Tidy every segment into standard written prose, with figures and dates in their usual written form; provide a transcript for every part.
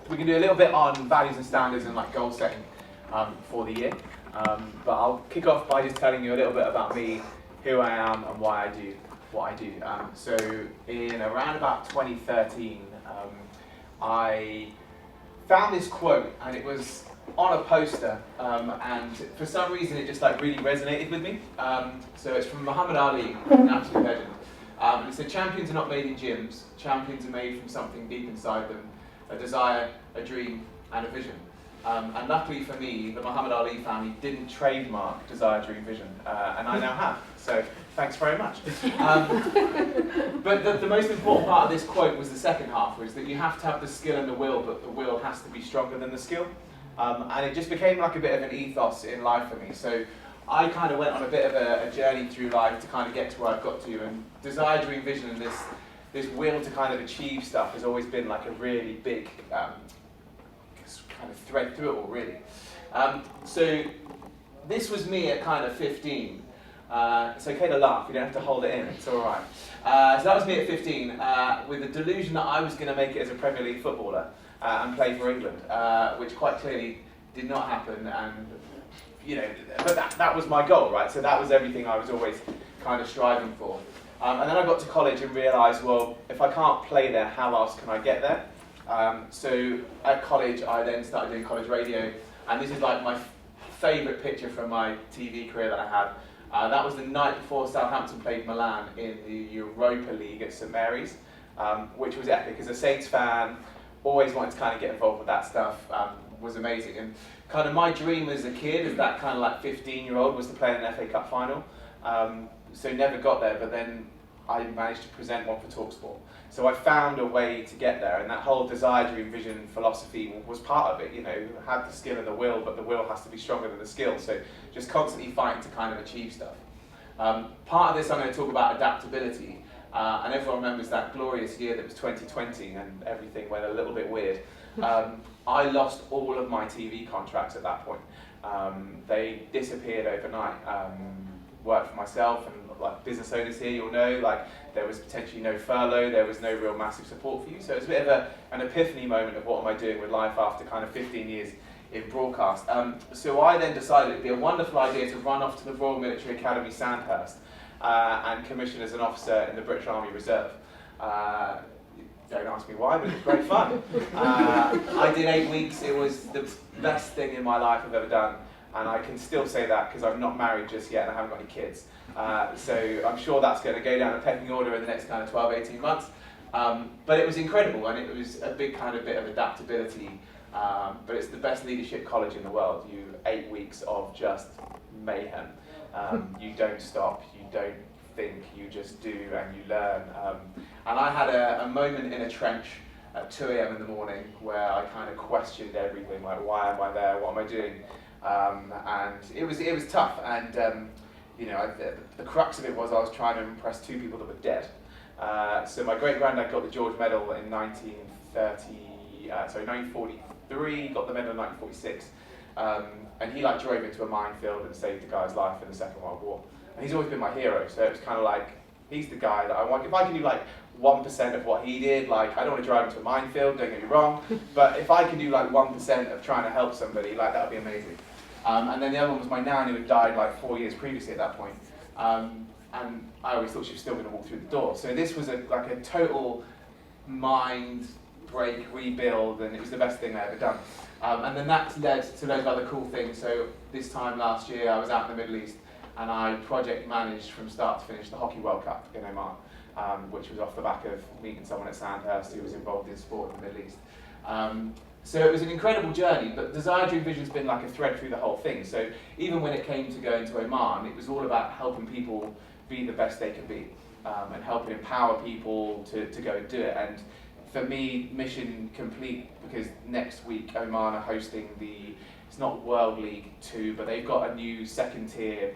We can do a little bit on values and standards and like goal setting for the year. But I'll kick off by just telling you a little bit about me, who I am, and why I do what I do. So in around about 2013, I found this quote, and it was on a poster, and for some reason it just like really resonated with me. So it's from Muhammad Ali, an absolute legend. It said, "Champions are not made in gyms. Champions are made from something deep inside them: a desire, a dream, and a vision." And luckily for me, the Muhammad Ali family didn't trademark desire, dream, vision, and I now have. So thanks very much. But the most important part of this quote was the second half, was that you have to have the skill and the will, but the will has to be stronger than the skill. And it just became like a bit of an ethos in life for me. So I kind of went on a bit of a journey through life to kind of get to where I've got to. And desire, dream, vision, and this will to kind of achieve stuff has always been like a really big kind of thread through it all, really. So this was me at kind of 15. It's okay to laugh, you don't have to hold it in, it's all right. So that was me at 15, with the delusion that I was going to make it as a Premier League footballer and play for England, which quite clearly did not happen. And but that was my goal, right? So that was everything I was always kind of striving for. And then I got to college and realised, well, if I can't play there, how else can I get there? So at college, I then started doing college radio, and this is like my favourite picture from my TV career that I had. That was the night before Southampton played Milan in the Europa League at St Mary's, which was epic. As a Saints fan, always wanted to kind of get involved with that stuff. Was amazing. And kind of my dream as a kid, as that kind of like 15-year-old, was to play in an FA Cup final. So never got there, but then I managed to present one for TalkSport. So I found a way to get there, and that whole desire, dream, vision philosophy was part of it. Have the skill and the will, but the will has to be stronger than the skill. So just constantly fighting to kind of achieve stuff. Part of this I'm going to talk about adaptability, and everyone remembers that glorious year that was 2020, and everything went a little bit weird. I lost all of my TV contracts at that point. They disappeared overnight. Worked for myself, and like business owners here, you'll know, like there was potentially no furlough, there was no real massive support for you. So it was a bit of an epiphany moment of what am I doing with life after kind of 15 years in broadcast. So I then decided it'd be a wonderful idea to run off to the Royal Military Academy Sandhurst and commission as an officer in the British Army Reserve. Don't ask me why, but it was great fun. I did 8 weeks. It was the best thing in my life I've ever done. And I can still say that because I'm not married just yet and I haven't got any kids. So I'm sure that's going to go down a pecking order in the next kind of 12, 18 months. But it was incredible, and it was a big kind of bit of adaptability. But it's the best leadership college in the world. 8 weeks of just mayhem. You don't stop, you don't think, you just do, and you learn. And I had a moment in a trench at 2 a.m. in the morning where I kind of questioned everything, like why am I there, what am I doing? And it was tough, and the crux of it was I was trying to impress 2 people that were dead. So my great-granddad got the George Medal in 1943, got the medal in 1946, and he like drove into a minefield and saved the guy's life in the Second World War. And he's always been my hero, so it was kind of like, he's the guy that I want. If I can do like 1% of what he did, like I don't want to drive into a minefield, don't get me wrong, but if I can do like 1% of trying to help somebody, like that would be amazing. And then the other one was my nan, who had died like 4 years previously at that point. And I always thought she was still going to walk through the door. So this was like a total mind break, rebuild, and it was the best thing I ever done. And then that led to loads of other cool things. So this time last year, I was out in the Middle East, and I project managed from start to finish the Hockey World Cup in Oman, which was off the back of meeting someone at Sandhurst who was involved in sport in the Middle East. So it was an incredible journey, but desire, dream, vision's been like a thread through the whole thing. So even when it came to going to Oman, it was all about helping people be the best they can be, and helping empower people to go and do it. And for me, mission complete, because next week Oman are hosting it's not World League 2, but they've got a new second tier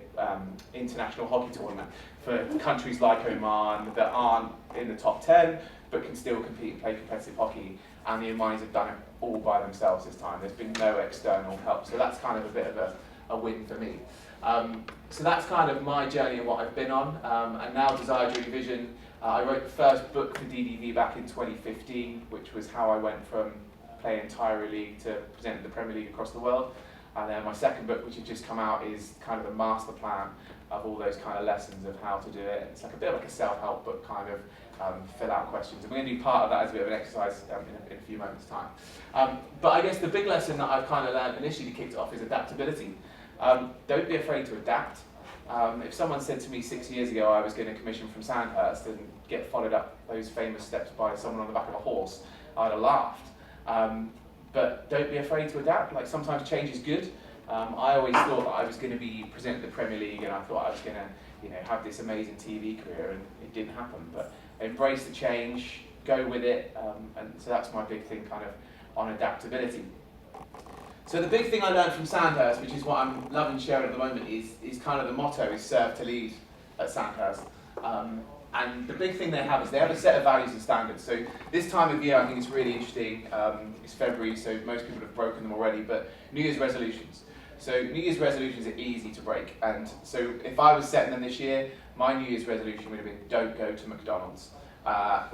international hockey tournament for countries like Oman that aren't in the top 10, but can still compete and play competitive hockey. And the Omanis have done it all by themselves this time. There's been no external help. So that's kind of a bit of a win for me. So that's kind of my journey and what I've been on. And now Desire, Dream, Vision, I wrote the first book for DDV back in 2015, which was how I went from playing Tyree League to presenting the Premier League across the world. And then my second book, which has just come out, is kind of the master plan of all those kind of lessons of how to do it. It's like a bit like a self-help book, kind of fill out questions. And we're going to do part of that as a bit of an exercise in a few moments' time. But I guess the big lesson that I've kind of learned initially kicked off is adaptability. Don't be afraid to adapt. If someone said to me 6 years ago I was going to commission from Sandhurst and get followed up those famous steps by someone on the back of a horse, I'd have laughed. But don't be afraid to adapt. Like, sometimes change is good. I always thought that I was going to be presenting the Premier League, and I thought I was going to, have this amazing TV career, and it didn't happen. But embrace the change, go with it, and so that's my big thing, kind of on adaptability. So the big thing I learned from Sandhurst, which is what I'm loving sharing at the moment, is kind of the motto is serve to lead at Sandhurst. And the big thing they have is they have a set of values and standards. So this time of year, I think it's really interesting. It's February, so most people have broken them already, but New Year's resolutions. So New Year's resolutions are easy to break. And so if I was setting them this year, my New Year's resolution would have been don't go to McDonald's.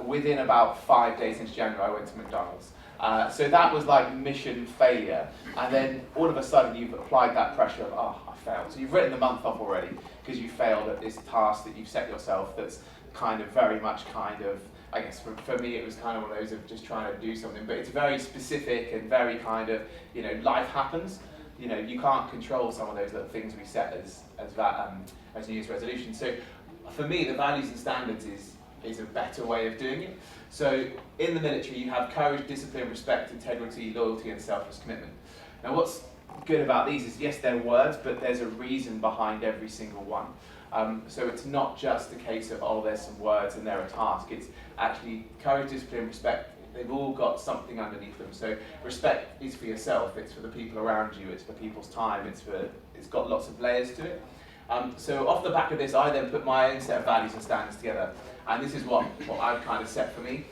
Within about 5 days since January, I went to McDonald's. So that was like mission failure. And then all of a sudden you've applied that pressure of, I failed. So you've written the month off already because you failed at this task that you've set yourself that's kind of very much I guess for me it was kind of one of those of just trying to do something, but it's very specific and very kind of, life happens. You can't control some of those little things we set as New Year's resolutions. So for me, the values and standards is a better way of doing it. So in the military, you have courage, discipline, respect, integrity, loyalty, and selfless commitment. Now what's good about these is, yes, they're words, but there's a reason behind every single one. So it's not just a case of, there's some words and they're a task. It's actually courage, discipline, respect. They've all got something underneath them. So respect is for yourself, it's for the people around you, it's for people's time, it's got lots of layers to it. So off the back of this, I then put my own set of values and standards together. And this is what I've kind of set for me.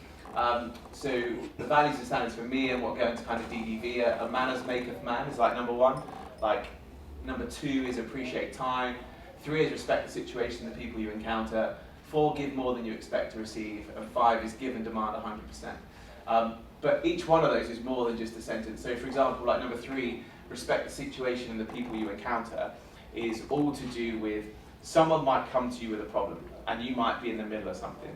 So the values and standards for me and what go into kind of DDV are manners maketh man is like number one. Like number two is appreciate time. 3 is respect the situation and the people you encounter. 4, give more than you expect to receive. And 5 is give and demand 100%. But each one of those is more than just a sentence. So for example, like number 3, respect the situation and the people you encounter, is all to do with someone might come to you with a problem and you might be in the middle of something.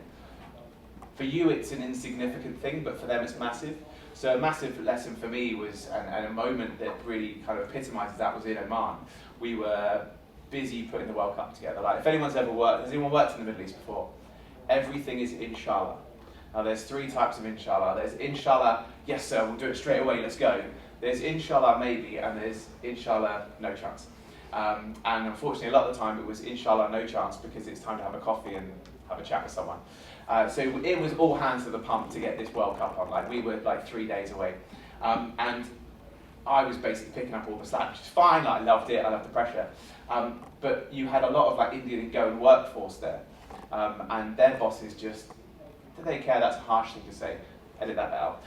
For you it's an insignificant thing, but for them it's massive. So a massive lesson for me was, and a moment that really kind of epitomises that, was in Oman. We were busy putting the World Cup together. Like, if anyone's ever worked, has anyone worked in the Middle East before? Everything is inshallah. Now there's 3 types of inshallah. There's inshallah, yes sir, we'll do it straight away, let's go. There's inshallah maybe, and there's inshallah no chance. And unfortunately a lot of the time it was inshallah no chance because it's time to have a coffee and have a chat with someone. So it was all hands to the pump to get this World Cup on. Like, we were like 3 days away. And I was basically picking up all the slack, which is fine, like, I loved it, I loved the pressure. But you had a lot of like Indian and Goan workforce there. And their bosses just, do they care? That's a harsh thing to say. Edit that out.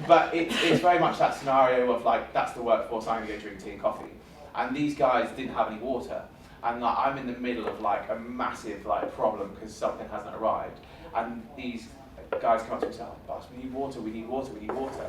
But it's very much that scenario of like, that's the workforce, I'm going to go drink tea and coffee. And these guys didn't have any water. And like, I'm in the middle of like a massive like problem because something hasn't arrived. And these guys come up to me and say, boss, we need water, we need water, we need water.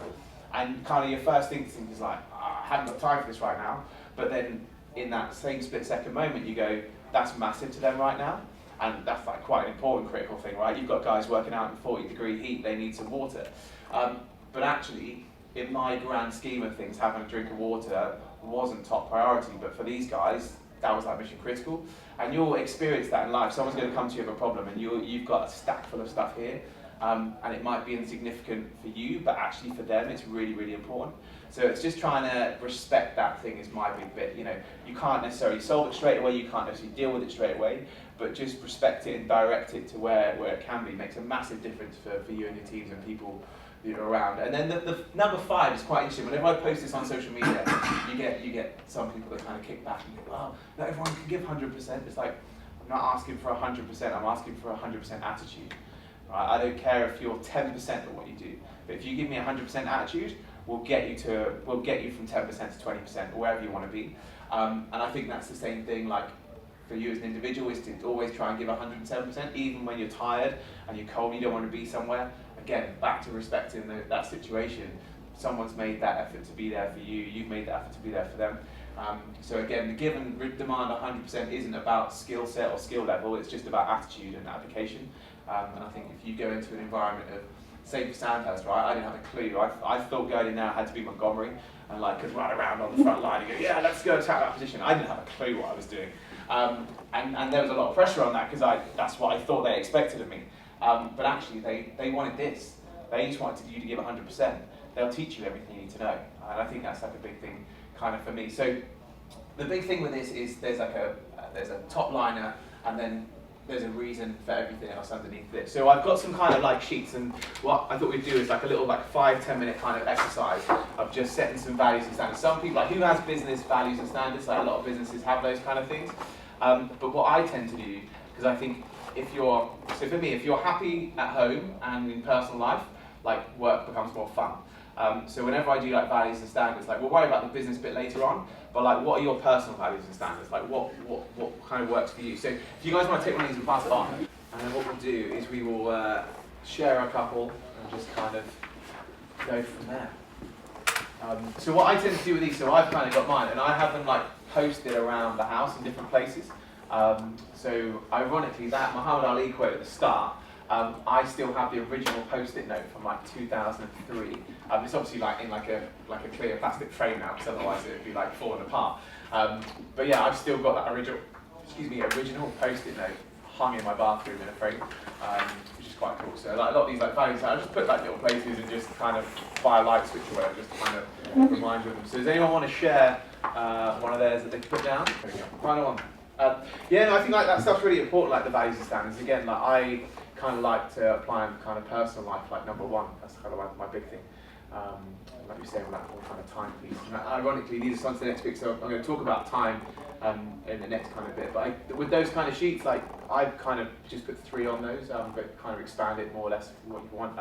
And kind of your first instinct is like, I haven't got time for this right now. But then in that same split second moment, you go, that's massive to them right now. And that's like quite an important critical thing, right? You've got guys working out in 40-degree heat, they need some water. But actually, in my grand scheme of things, having a drink of water wasn't top priority, but for these guys, that was like mission critical. And you'll experience that in life. Someone's going to come to you with a problem and you've got a stack full of stuff here, and it might be insignificant for you, but actually for them it's really, really important. So it's just trying to respect that thing is my big bit. You can't necessarily solve it straight away, you can't necessarily deal with it straight away, but just respect it and direct it to where it can be. It makes a massive difference for you and your teams and people that are around. And then the number 5 is quite interesting. Whenever I post this on social media, you get some people that kind of kick back and go, well, not everyone can give 100%. It's like, I'm not asking for 100%, I'm asking for 100% attitude. Right? I don't care if you're 10% of what you do, but if you give me 100% attitude, we'll get you from 10% to 20% or wherever you want to be. And I think that's the same thing. Like, for you as an individual is to always try and give 107%, even when you're tired and you're cold and you don't want to be somewhere. Again, back to respecting that situation. Someone's made that effort to be there for you, you've made that effort to be there for them. So again, the give and demand 100% isn't about skill set or skill level, it's just about attitude and application. And I think if you go into an environment of, say for Sandhurst, right, I didn't have a clue. I thought going in there I had to be Montgomery and like could run around on the front line and go, yeah, let's go attack that position. I didn't have a clue what I was doing. And there was a lot of pressure on that because that's what I thought they expected of me. But actually they wanted this. They just wanted you to give 100%. They'll teach you everything you need to know. And I think that's like a big thing kind of for me. So the big thing with this is there's a top liner and then there's a reason for everything else underneath this. So I've got some kind of like sheets, and what I thought we'd do is like a little like 5-10 minute kind of exercise of just setting some values and standards. Some people, like who has business values and standards, like a lot of businesses have those kind of things. But what I tend to do, because I think so for me, if you're happy at home and in personal life, like work becomes more fun. So whenever I do like values and standards, like we'll worry about the business bit later on, but like what are your personal values and standards? Like what kind of works for you? So if you guys want to take one of these and pass it on, and then what we'll do is we will share a couple and just kind of go from there. So what I tend to do with these, so I've kind of got mine, and I have them like posted around the house in different places. So ironically, that Muhammad Ali quote at the start, I still have the original post-it note from like 2003. It's obviously like in like a clear plastic frame now, because otherwise it would be like falling apart. But yeah, I've still got that original post-it note hung in my bathroom in a frame, which is quite cool. So like a lot of these like values, I just put like little places and just kind of by a light switch or whatever, just to kind of remind you of them. So does anyone want to share one of theirs that they put down? There we go. Final one. Yeah, no, I think like that stuff's really important, like the values and standards. Again, like I kind of like to apply in kind of personal life, like number one. That's kind of like my big thing. Like you say, like all kind of time piece. And ironically, these are some of the next bit, so I'm going to talk about time in the next kind of bit. But with those kind of sheets, like I've kind of just put 3 on those, but kind of expand it more or less what you want.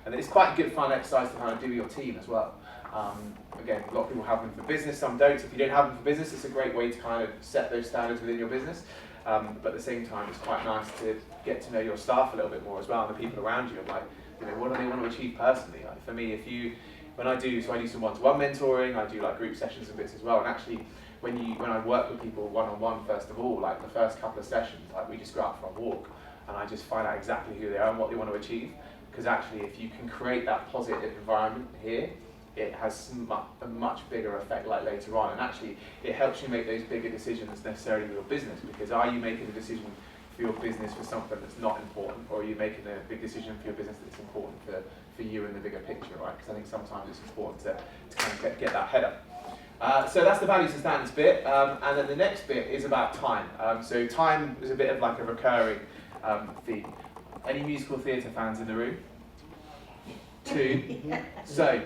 And it's quite a good fun exercise to kind of do with your team as well. Again, a lot of people have them for business, some don't. So if you don't have them for business, it's a great way to kind of set those standards within your business. But at the same time, it's quite nice to get to know your staff a little bit more as well, and the people around you. Like, you know, what do they want to achieve personally? Like for me, when I do some one-to-one mentoring, I do like group sessions and bits as well. And actually, when I work with people one-on-one, first of all, like the first couple of sessions, like we just go out for a walk, and I just find out exactly who they are and what they want to achieve. Because actually, if you can create that positive environment here, it has a much bigger effect like later on, and actually it helps you make those bigger decisions necessarily with your business, because are you making a decision for your business for something that's not important, or are you making a big decision for your business that's important for you in the bigger picture, right? Because I think sometimes it's important to kind of get that head up. So that's the values and standards bit, and then the next bit is about time. So time is a bit of like a recurring theme. Any musical theatre fans in the room? 2. So,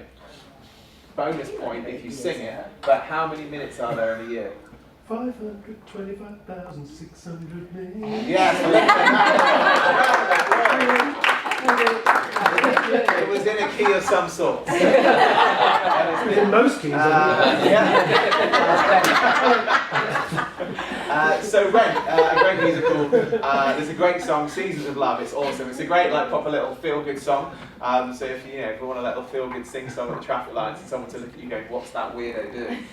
bonus point if you sing it, but how many minutes are there in a year? 525,600 minutes. Yes. It was in a key of some sort. In most keys, so Rent, a great musical. There's a great song, Seasons of Love. It's awesome. It's a great, like, proper little feel-good song. So if you want a little feel-good sing song at the traffic lights and someone to look at you going, what's that weirdo doing?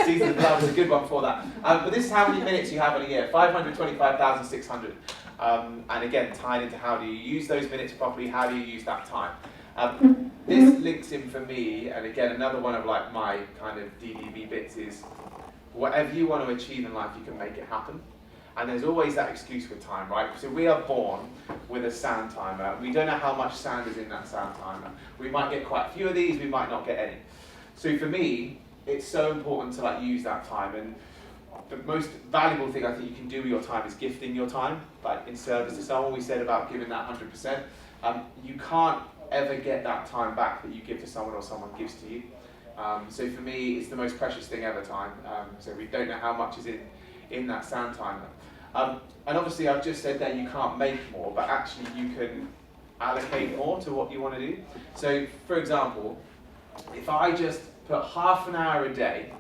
Seasons of Love is a good one for that. But this is how many minutes you have in a year: 525,600. And again, tied into how do you use those minutes properly? How do you use that time? This links in for me, and again, another one of like my kind of DDB bits is, whatever you want to achieve in life, you can make it happen. And there's always that excuse with time, right? So we are born with a sand timer. We don't know how much sand is in that sand timer. We might get quite a few of these, we might not get any. So for me, it's so important to like use that time. And the most valuable thing I think you can do with your time is gifting your time, like in service to someone. We said about giving that 100%. You can't ever get that time back that you give to someone or someone gives to you. So for me, it's the most precious thing ever, time. So we don't know how much is in that sand timer. And obviously I've just said that you can't make more, but actually you can allocate more to what you want to do. So for example, if I just put half an hour a day,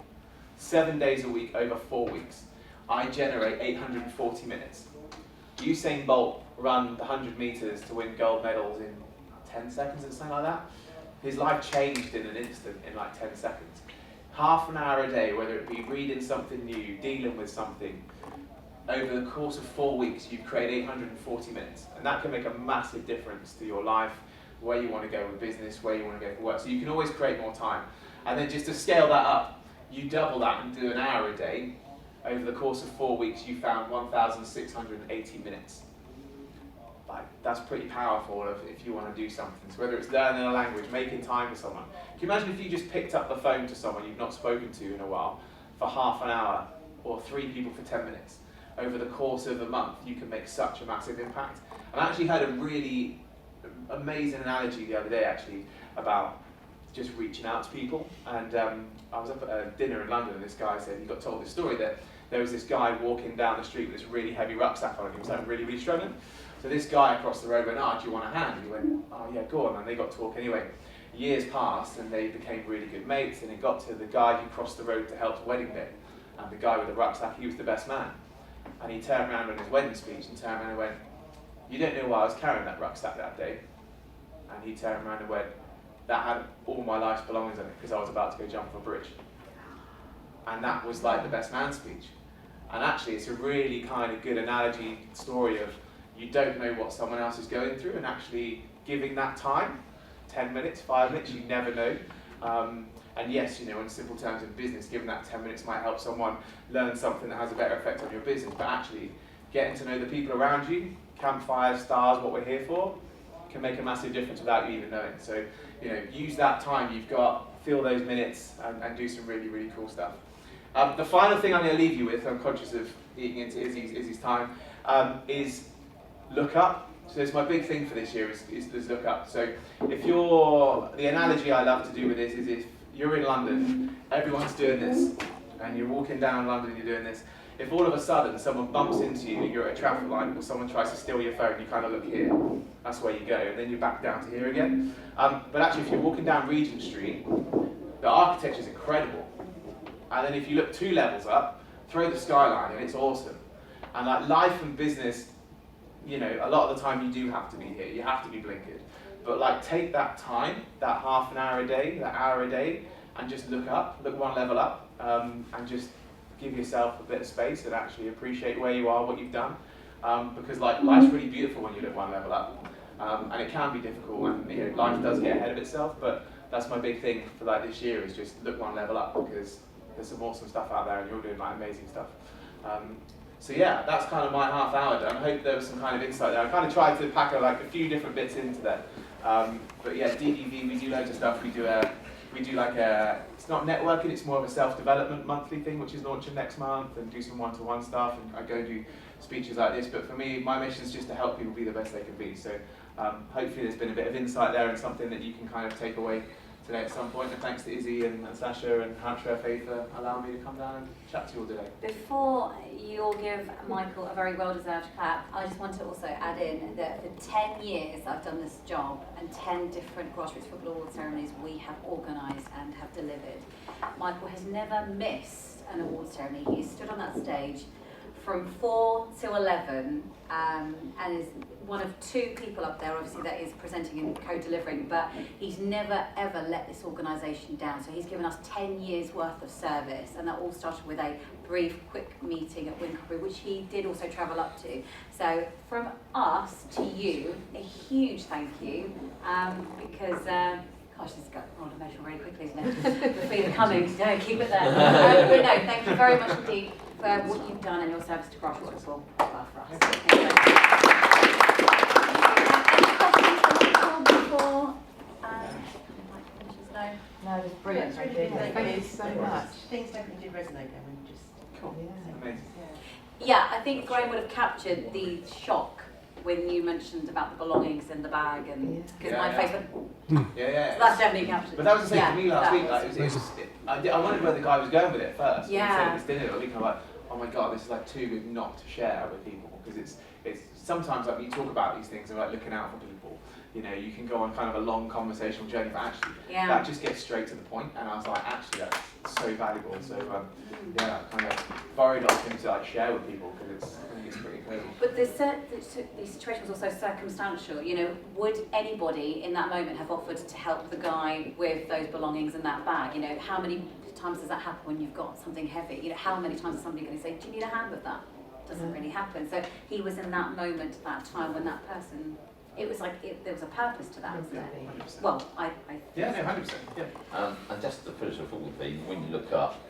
7 days a week over 4 weeks, I generate 840 minutes. Usain Bolt ran the 100 meters to win gold medals in 10 seconds or something like that. His life changed in an instant, in like 10 seconds. Half an hour a day, whether it be reading something new, dealing with something, over the course of 4 weeks, you've created 840 minutes. And that can make a massive difference to your life, where you want to go with business, where you want to go for work. So you can always create more time. And then just to scale that up, you double that and do an hour a day. Over the course of 4 weeks, you found 1,680 minutes. Like, that's pretty powerful if you want to do something. So whether it's learning a language, making time for someone. Can you imagine if you just picked up the phone to someone you've not spoken to in a while for half an hour, or 3 people for 10 minutes? Over the course of a month, you can make such a massive impact. And I actually heard a really amazing analogy the other day, actually, about just reaching out to people. And I was up at a dinner in London, and this guy said he got told this story that there was this guy walking down the street with this really heavy rucksack on, and he was like really, really struggling. So this guy across the road went, "Oh, do you want a hand?" And he went, "Oh yeah, go on." And they got talking anyway. Years passed, and they became really good mates, and it got to the guy who crossed the road to help the wedding day. And the guy with the rucksack, he was the best man. And he turned around on his wedding speech and turned around and went, "You don't know why I was carrying that rucksack that day." And he turned around and went, "That had all my life's belongings in it because I was about to go jump off a bridge." And that was like the best man speech. And actually, it's a really kind of good analogy story of you don't know what someone else is going through, and actually giving that time, 10 minutes, 5 minutes, you never know. And yes, in simple terms in business, giving that 10 minutes might help someone learn something that has a better effect on your business, but actually getting to know the people around you, campfires, stars, what we're here for, can make a massive difference without you even knowing. So, use that time you've got, fill those minutes, and do some really, really cool stuff. The final thing I'm going to leave you with, I'm conscious of eating into Izzy's time, is look up. So it's my big thing for this year is look up. So the analogy I love to do with this is if you're in London, everyone's doing this, and you're walking down London and you're doing this. If all of a sudden someone bumps into you and you're at a traffic light, or someone tries to steal your phone, you kind of look here, that's where you go, and then you're back down to here again. But actually, if you're walking down Regent Street, the architecture is incredible. And then if you look 2 levels up, throw the skyline, and it's awesome. And like life and business, a lot of the time you do have to be here, you have to be blinkered. But like take that time, that half an hour a day, that hour a day, and just look up, look 1 level up, and just give yourself a bit of space and actually appreciate where you are, what you've done. Because like life's really beautiful when you look 1 level up. And it can be difficult, and life does get ahead of itself, but that's my big thing for like this year is just look 1 level up, because there's some awesome stuff out there and you're doing like amazing stuff. So yeah, that's kind of my half hour done. I hope there was some kind of insight there. I kind of tried to pack like a few different bits into that. But yeah, DDV, we do loads of stuff. We do like it's not networking, it's more of a self-development monthly thing, which is launching next month, and do some one-to-one stuff, and I go do speeches like this. But for me, my mission is just to help people be the best they can be. So hopefully there's been a bit of insight there and something that you can kind of take away today at some point. And thanks to Izzy and Sasha and Hampshire for allowing me to come down and chat to you all today. Before you all give Michael a very well-deserved clap, I just want to also add in that for 10 years I've done this job, and 10 different grassroots football award ceremonies we have organised and have delivered. Michael has never missed an award ceremony. He stood on that stage from 4 to 11 and is one of 2 people up there, obviously, that is presenting and co-delivering, but he's never ever let this organisation down. So he's given us 10 years worth of service, and that all started with a brief, quick meeting at Winkelbury, which he did also travel up to. So from us to you, a huge thank you, because gosh, this got on emotional really quickly, isn't it? The feeling coming, so keep it there. But no, thank you very much indeed for what you've done and your service to grassroots football for us. Thank you. Any questions for Michael before Mike finishes? No? No, it's brilliant. Thank you so much. Things definitely do resonate there when you just... Cool. Amazing. Yeah, I think Graham would have captured the shock when you mentioned about the belongings in the bag, and because my face went, Yeah. so that's definitely captured. But that was the same for me last week. Was- Like, I wondered where the guy was going with it first. Yeah. He said this dinner the other week, I'm like, oh my god, this is like too good not to share with people, because it's sometimes like you talk about these things and like looking out for people, you know, you can go on kind of a long conversational journey, but actually Yeah. that just gets straight to the point. And I was like, actually, that's so valuable. So yeah, I kind of borrowed off him to like share with people because I think it's pretty incredible. But the situation was also circumstantial. You know, would anybody in that moment have offered to help the guy with those belongings in that bag? You know, how many times does that happen when you've got something heavy? You know, how many times is somebody going to say, do you need a hand with that? Doesn't really happen. So he was in that moment, that time when that person, it was like, there was a purpose to that, wasn't there? 100%. Well, I Yeah, no, 100%. Yeah. And just to finish the football thing, when you look up,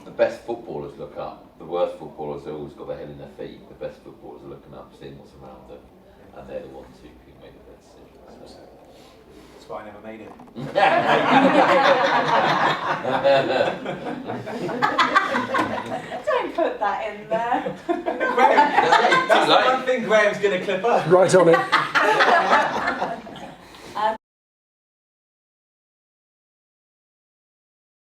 the best footballers look up. The worst footballers have always got their head in their feet. The best footballers are looking up, seeing what's around them, and they're the ones who can make the best decisions. So. That's why I never made it. don't put that in there. Graham, that's the one thing Graham's going to clip up. Right on it.